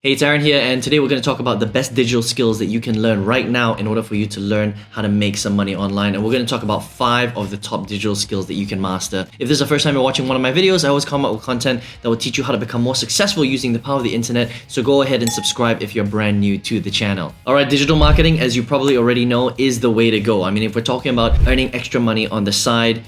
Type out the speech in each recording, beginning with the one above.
Hey, it's Aaron here, and today we're going to talk about the best digital skills that you can learn right now in order for you to learn how to make some money online. And we're going to talk about 5 of the top digital skills that you can master. If this is the first time you're watching one of my videos, I always come up with content that will teach you how to become more successful using the power of the internet. So go ahead and subscribe if you're brand new to the channel. Alright, digital marketing, as you probably already know, is the way to go. I mean, if we're talking about earning extra money on the side,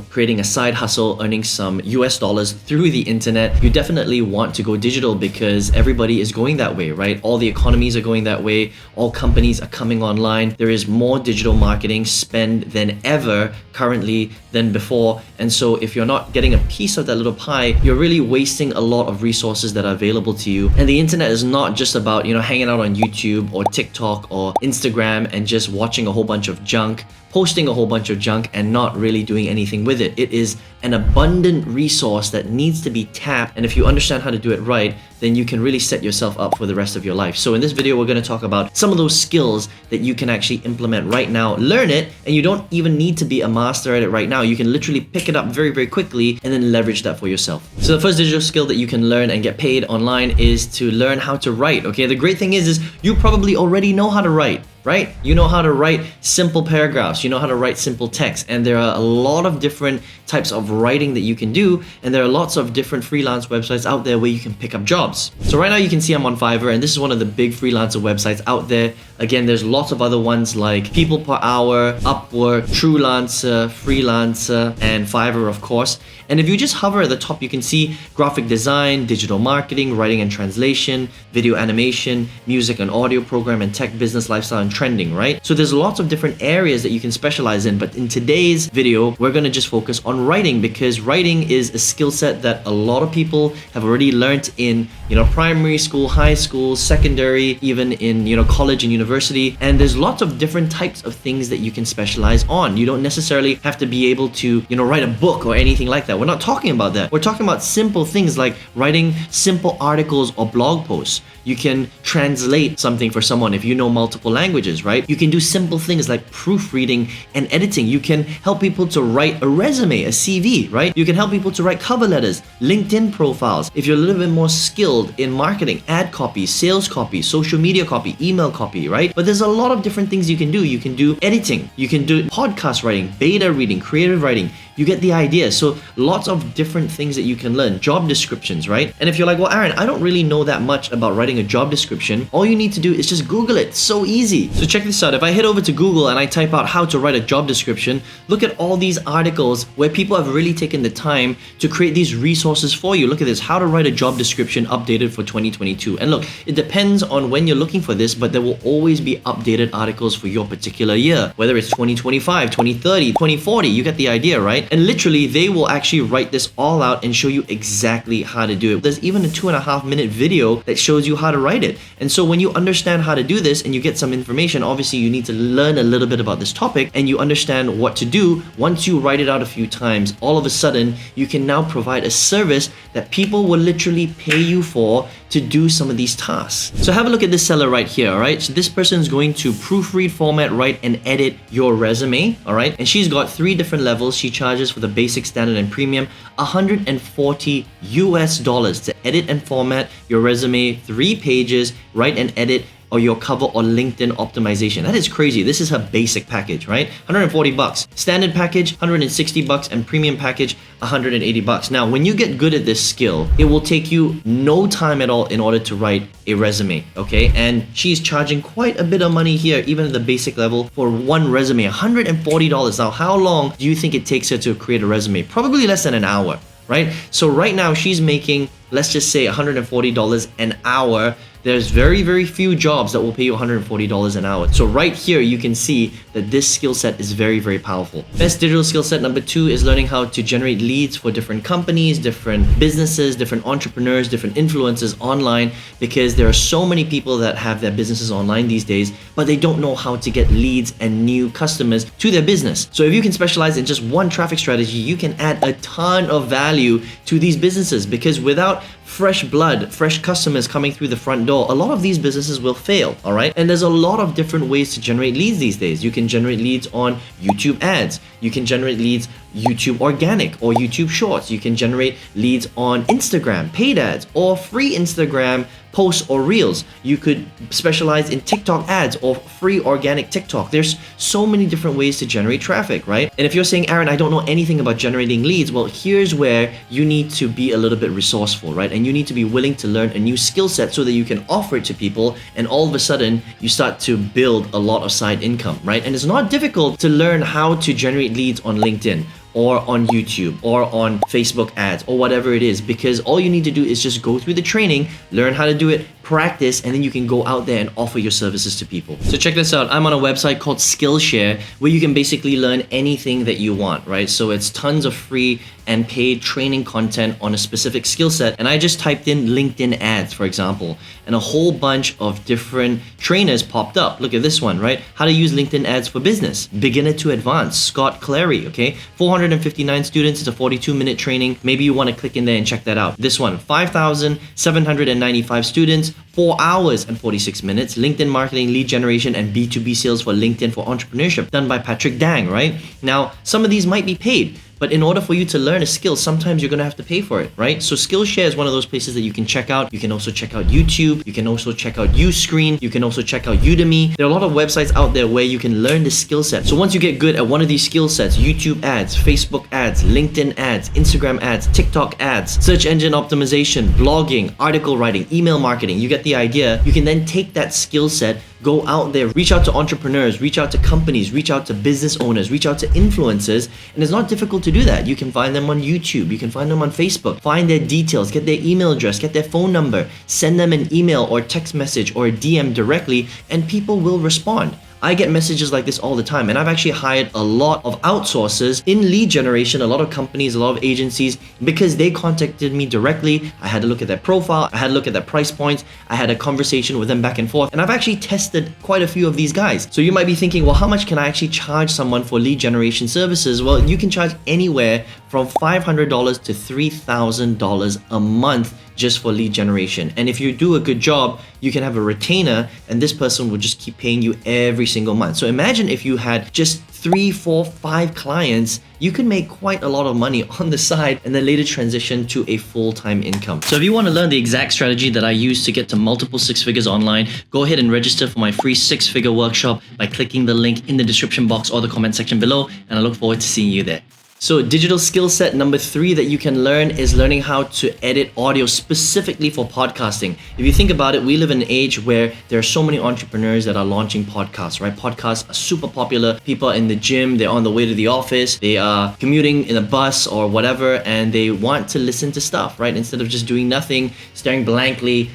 creating a side hustle, earning some US dollars through the internet, you definitely want to go digital because everybody is going that way, right? All the economies are going that way. All companies are coming online. There is more digital marketing spend than ever currently than before. And so if you're not getting a piece of that little pie, you're really wasting a lot of resources that are available to you. And the internet is not just about, hanging out on YouTube or TikTok or Instagram and just watching a whole bunch of junk, posting a whole bunch of junk and not really doing anything with it. It is an abundant resource that needs to be tapped, and if you understand how to do it right, then you can really set yourself up for the rest of your life. So in this video, we're going to talk about some of those skills that you can actually implement right now. Learn it, and you don't even need to be a master at it right now. You can literally pick it up very, very quickly and then leverage that for yourself. So the first digital skill that you can learn and get paid online is to learn how to write. Okay, the great thing is you probably already know how to write. Right? You know how to write simple paragraphs, you know how to write simple text, and there are a lot of different types of writing that you can do, and there are lots of different freelance websites out there where you can pick up jobs. So right now you can see I'm on Fiverr, and this is one of the big freelancer websites out there. Again, there's lots of other ones like People Per Hour, Upwork, Truelancer, Freelancer, and Fiverr, of course. And if you just hover at the top, you can see graphic design, digital marketing, writing and translation, video animation, music and audio program, and tech, business, lifestyle, and trending, right? So there's lots of different areas that you can specialize in, but in today's video, we're going to just focus on writing because writing is a skill set that a lot of people have already learned in, primary school, high school, secondary, even in, college and university. And there's lots of different types of things that you can specialize on. You don't necessarily have to be able to, write a book or anything like that. We're not talking about that. We're talking about simple things like writing simple articles or blog posts. You can translate something for someone if you know multiple languages, right? You can do simple things like proofreading and editing. You can help people to write a resume, a CV, right? You can help people to write cover letters, LinkedIn profiles. If you're a little bit more skilled in marketing, ad copy, sales copy, social media copy, email copy, right? But there's a lot of different things you can do. You can do editing, you can do podcast writing, beta reading, creative writing. You get the idea. So lots of different things that you can learn. Job descriptions, right? And if you're like, well, Aaron, I don't really know that much about writing a job description, all you need to do is just Google it. It's so easy. So check this out. If I head over to Google and I type out how to write a job description, look at all these articles where people have really taken the time to create these resources for you. Look at this, how to write a job description updated for 2022. And look, it depends on when you're looking for this, but there will always be updated articles for your particular year, whether it's 2025, 2030, 2040, you get the idea, right? And literally, they will actually write this all out and show you exactly how to do it. There's even a 2.5-minute video that shows you how to write it. And so when you understand how to do this and you get some information, obviously you need to learn a little bit about this topic and you understand what to do. Once you write it out a few times, all of a sudden, you can now provide a service that people will literally pay you for to do some of these tasks. So have a look at this seller right here, all right? So this person is going to proofread, format, write, and edit your resume, all right? And she's got 3 different levels. She charges for the basic, standard, and premium $140 to edit and format your resume, 3 pages, write and edit, or your cover or LinkedIn optimization. That is crazy. This is her basic package, right? $140. Standard package, $160, and premium package, $180. Now, when you get good at this skill, it will take you no time at all in order to write a resume, okay? And she's charging quite a bit of money here, even at the basic level, for one resume, $140. Now, how long do you think it takes her to create a resume? Probably less than an hour, right? So right now, she's making, let's just say $140 an hour. There's very, very few jobs that will pay you $140 an hour. So right here, you can see that this skill set is very, very powerful. Best digital skill set number 2 is learning how to generate leads for different companies, different businesses, different entrepreneurs, different influencers online, because there are so many people that have their businesses online these days, but they don't know how to get leads and new customers to their business. So if you can specialize in just one traffic strategy, you can add a ton of value to these businesses, because without fresh blood, fresh customers coming through the front door, a lot of these businesses will fail, all right? And there's a lot of different ways to generate leads these days. You can generate leads on YouTube ads. You can generate leads YouTube organic or YouTube shorts. You can generate leads on Instagram, paid ads, or free Instagram posts or reels. You could specialize in TikTok ads or free organic TikTok. There's so many different ways to generate traffic, right? And if you're saying, Aaron, I don't know anything about generating leads, well, here's where you need to be a little bit resourceful, right? And you need to be willing to learn a new skill set so that you can offer it to people, and all of a sudden you start to build a lot of side income, right? And it's not difficult to learn how to generate leads on LinkedIn or on YouTube or on Facebook ads or whatever it is, because all you need to do is just go through the training, learn how to do it, practice, and then you can go out there and offer your services to people. So check this out. I'm on a website called Skillshare where you can basically learn anything that you want, right? So it's tons of free and paid training content on a specific skill set. And I just typed in LinkedIn ads, for example, and a whole bunch of different trainers popped up. Look at this one, right? How to use LinkedIn ads for business, beginner to advanced, Scott Clary, okay? 459 students, it's a 42-minute training. Maybe you want to click in there and check that out. This one, 5,795 students, 4 hours and 46 minutes, LinkedIn marketing, lead generation, and B2B sales for LinkedIn for entrepreneurship, done by Patrick Dang, right? Now, some of these might be paid, but in order for you to learn a skill, sometimes you're gonna have to pay for it, right? So Skillshare is one of those places that you can check out. You can also check out YouTube. You can also check out Uscreen. You can also check out Udemy. There are a lot of websites out there where you can learn the skill set. So once you get good at one of these skill sets, YouTube ads, Facebook ads, LinkedIn ads, Instagram ads, TikTok ads, search engine optimization, blogging, article writing, email marketing, you get the idea. You can then take that skill set, go out there, reach out to entrepreneurs, reach out to companies, reach out to business owners, reach out to influencers, and it's not difficult to do that. You can find them on YouTube, you can find them on Facebook, find their details, get their email address, get their phone number, send them an email or text message or a DM directly, and people will respond. I get messages like this all the time, and I've actually hired a lot of outsourcers in lead generation, a lot of companies, a lot of agencies, because they contacted me directly. I had to look at their profile, I had to look at their price points, I had a conversation with them back and forth, and I've actually tested quite a few of these guys. So you might be thinking, well, how much can I actually charge someone for lead generation services? Well, you can charge anywhere from $500 to $3,000 a month just for lead generation. And if you do a good job, you can have a retainer, and this person will just keep paying you every single month. So imagine if you had just 3, 4, 5 clients, you can make quite a lot of money on the side and then later transition to a full-time income. So if you want to learn the exact strategy that I use to get to multiple 6 figures online, go ahead and register for my free 6-figure workshop by clicking the link in the description box or the comment section below, and I look forward to seeing you there. So digital skill set number 3 that you can learn is learning how to edit audio specifically for podcasting. If you think about it, we live in an age where there are so many entrepreneurs that are launching podcasts, right? Podcasts are super popular. People are in the gym, they're on the way to the office, they are commuting in a bus or whatever, and they want to listen to stuff, right? Instead of just doing nothing, staring blankly,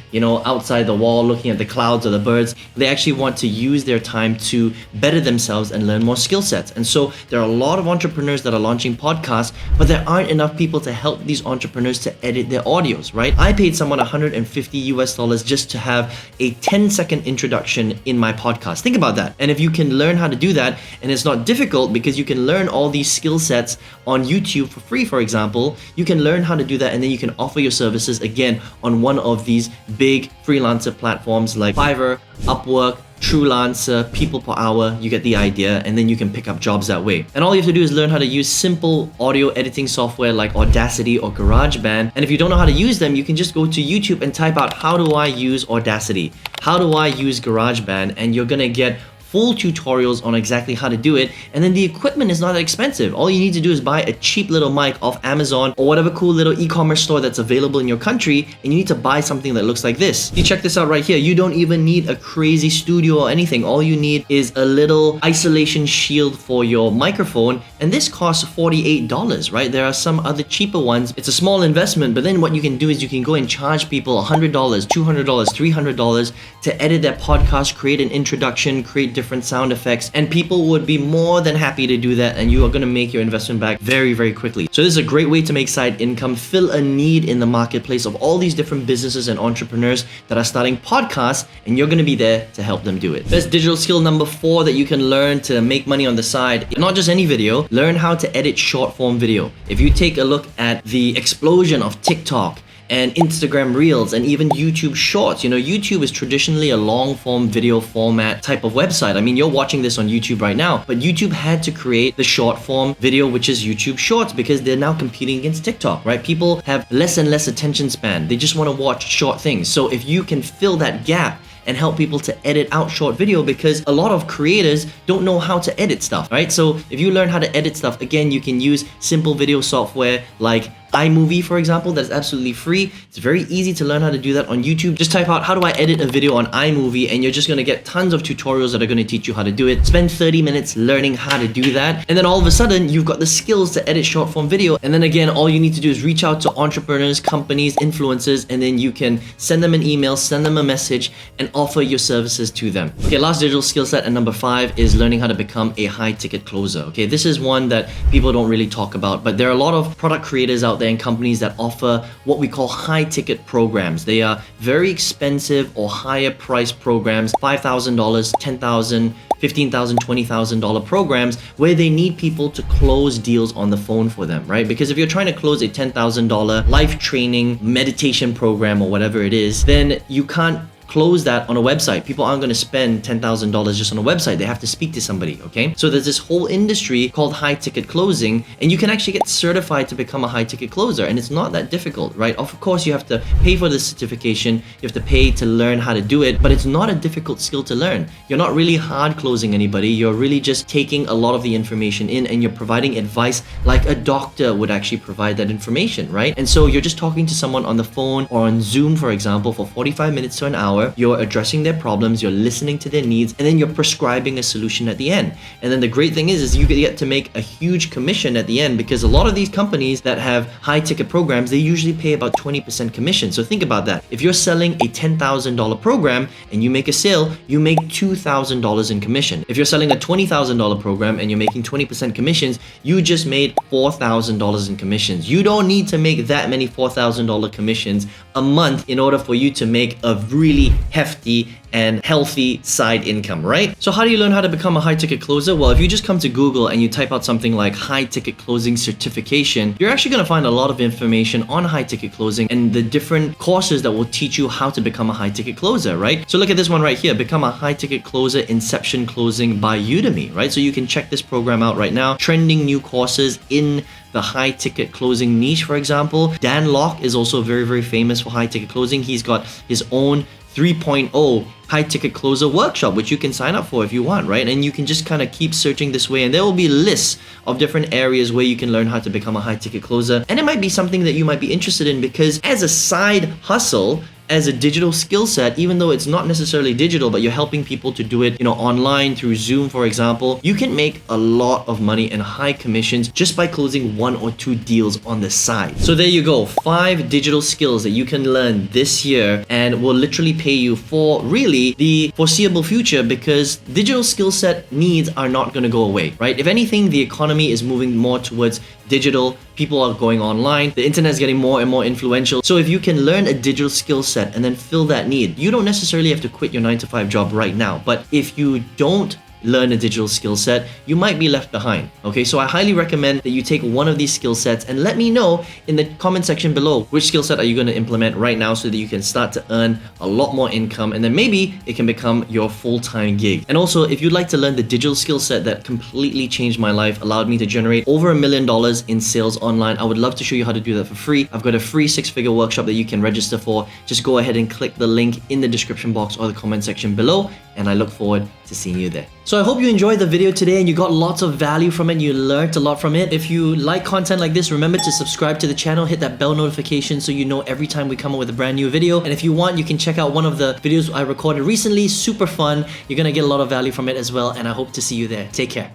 outside the wall, looking at the clouds or the birds, they actually want to use their time to better themselves and learn more skill sets. And so there are a lot of entrepreneurs that are launching podcasts, but there aren't enough people to help these entrepreneurs to edit their audios, right? I paid someone $150 just to have a 10-second introduction in my podcast. Think about that. And if you can learn how to do that, and it's not difficult because you can learn all these skill sets on YouTube for free, for example, you can learn how to do that, and then you can offer your services again on one of these big freelancer platforms like Fiverr, Upwork, Truelancer, People Per Hour. You get the idea, and then you can pick up jobs that way. And all you have to do is learn how to use simple audio editing software like Audacity or GarageBand. And if you don't know how to use them, you can just go to YouTube and type out, how do I use Audacity? How do I use GarageBand? And you're gonna get full tutorials on exactly how to do it, and then the equipment is not that expensive. All you need to do is buy a cheap little mic off Amazon or whatever cool little e-commerce store that's available in your country, and you need to buy something that looks like this. You check this out right here. You don't even need a crazy studio or anything. All you need is a little isolation shield for your microphone, and this costs $48, right? There are some other cheaper ones. It's a small investment, but then what you can do is you can go and charge people $100, $200, $300 to edit their podcast, create an introduction, create different sound effects, and people would be more than happy to do that, and you are going to make your investment back very, very quickly. So this is a great way to make side income, fill a need in the marketplace of all these different businesses and entrepreneurs that are starting podcasts, and you're going to be there to help them do it. Best digital skill number 4 that you can learn to make money on the side, not just any video, learn how to edit short form video. If you take a look at the explosion of TikTok and Instagram Reels, and even YouTube Shorts. You know, YouTube is traditionally a long-form video format type of website. I mean, you're watching this on YouTube right now, but YouTube had to create the short-form video, which is YouTube Shorts, because they're now competing against TikTok, right? People have less and less attention span. They just want to watch short things. So if you can fill that gap and help people to edit out short video, because a lot of creators don't know how to edit stuff, right? So if you learn how to edit stuff, again, you can use simple video software like iMovie, for example, that's absolutely free. It's very easy to learn how to do that on YouTube. Just type out, how do I edit a video on iMovie? And you're just gonna get tons of tutorials that are gonna teach you how to do it. Spend 30 minutes learning how to do that. And then all of a sudden, you've got the skills to edit short form video. And then again, all you need to do is reach out to entrepreneurs, companies, influencers, and then you can send them an email, send them a message, and offer your services to them. Okay, last digital skill set, and number 5 is learning how to become a high ticket closer. Okay, this is one that people don't really talk about, but there are a lot of product creators out there and companies that offer what we call high ticket programs. They are very expensive or higher price programs, $5,000, $10,000, $15,000, $20,000 programs, where they need people to close deals on the phone for them, right? Because if you're trying to close a $10,000 life training meditation program or whatever it is, then you can't close that on a website. People aren't going to spend $10,000 just on a website. They have to speak to somebody, okay? So there's this whole industry called high ticket closing, and you can actually get certified to become a high ticket closer, and it's not that difficult, right? Of course, you have to pay for the certification, you have to pay to learn how to do it, but it's not a difficult skill to learn. You're not really hard closing anybody. You're really just taking a lot of the information in, and you're providing advice like a doctor would actually provide that information, right? And so you're just talking to someone on the phone or on Zoom, for example, for 45 minutes to an hour. You're addressing their problems, you're listening to their needs, and then you're prescribing a solution at the end. And then the great thing is you get to make a huge commission at the end, because a lot of these companies that have high ticket programs, they usually pay about 20% commission. So think about that. If you're selling a $10,000 program and you make a sale, you make $2,000 in commission. If you're selling a $20,000 program and you're making 20% commissions, you just made $4,000 in commissions. You don't need to make that many $4,000 commissions a month in order for you to make a really hefty and healthy side income, right? So how do you learn how to become a high ticket closer? Well, if you just come to Google and you type out something like high ticket closing certification, you're actually going to find a lot of information on high ticket closing and the different courses that will teach you how to become a high ticket closer, right? So look at this one right here, Become a High Ticket Closer Inception Closing by Udemy, right? So you can check this program out right now. Trending new courses in the high ticket closing niche, for example. Dan Lok is also very, very famous for high ticket closing. He's got his own 3.0 high ticket closer workshop, which you can sign up for if you want, right? And you can just kind of keep searching this way, and there will be lists of different areas where you can learn how to become a high ticket closer. And it might be something that you might be interested in, because as a side hustle, as a digital skill set, even though it's not necessarily digital, but you're helping people to do it, you know, online through Zoom, for example, you can make a lot of money and high commissions just by closing 1 or 2 deals on the side. So there you go, 5 digital skills that you can learn this year and will literally pay you for really the foreseeable future, because digital skill set needs are not going to go away, right? If anything, the economy is moving more towards digital. People are going online. The internet is getting more and more influential. So if you can learn a digital skill set and then fill that need, you don't necessarily have to quit your 9-to-5 job right now. But if you don't learn a digital skill set, you might be left behind. Okay, so I highly recommend that you take one of these skill sets and let me know in the comment section below which skill set are you going to implement right now, so that you can start to earn a lot more income, and then maybe it can become your full-time gig. And also, if you'd like to learn the digital skill set that completely changed my life, allowed me to generate over $1 million in sales online, I would love to show you how to do that for free. I've got a free 6-figure workshop that you can register for. Just go ahead and click the link in the description box or the comment section below, and I look forward to seeing you there. So I hope you enjoyed the video today and you got lots of value from it, you learned a lot from it. If you like content like this, remember to subscribe to the channel, hit that bell notification so you know every time we come up with a brand new video. And if you want, you can check out one of the videos I recorded recently, super fun. You're gonna get a lot of value from it as well, and I hope to see you there. Take care.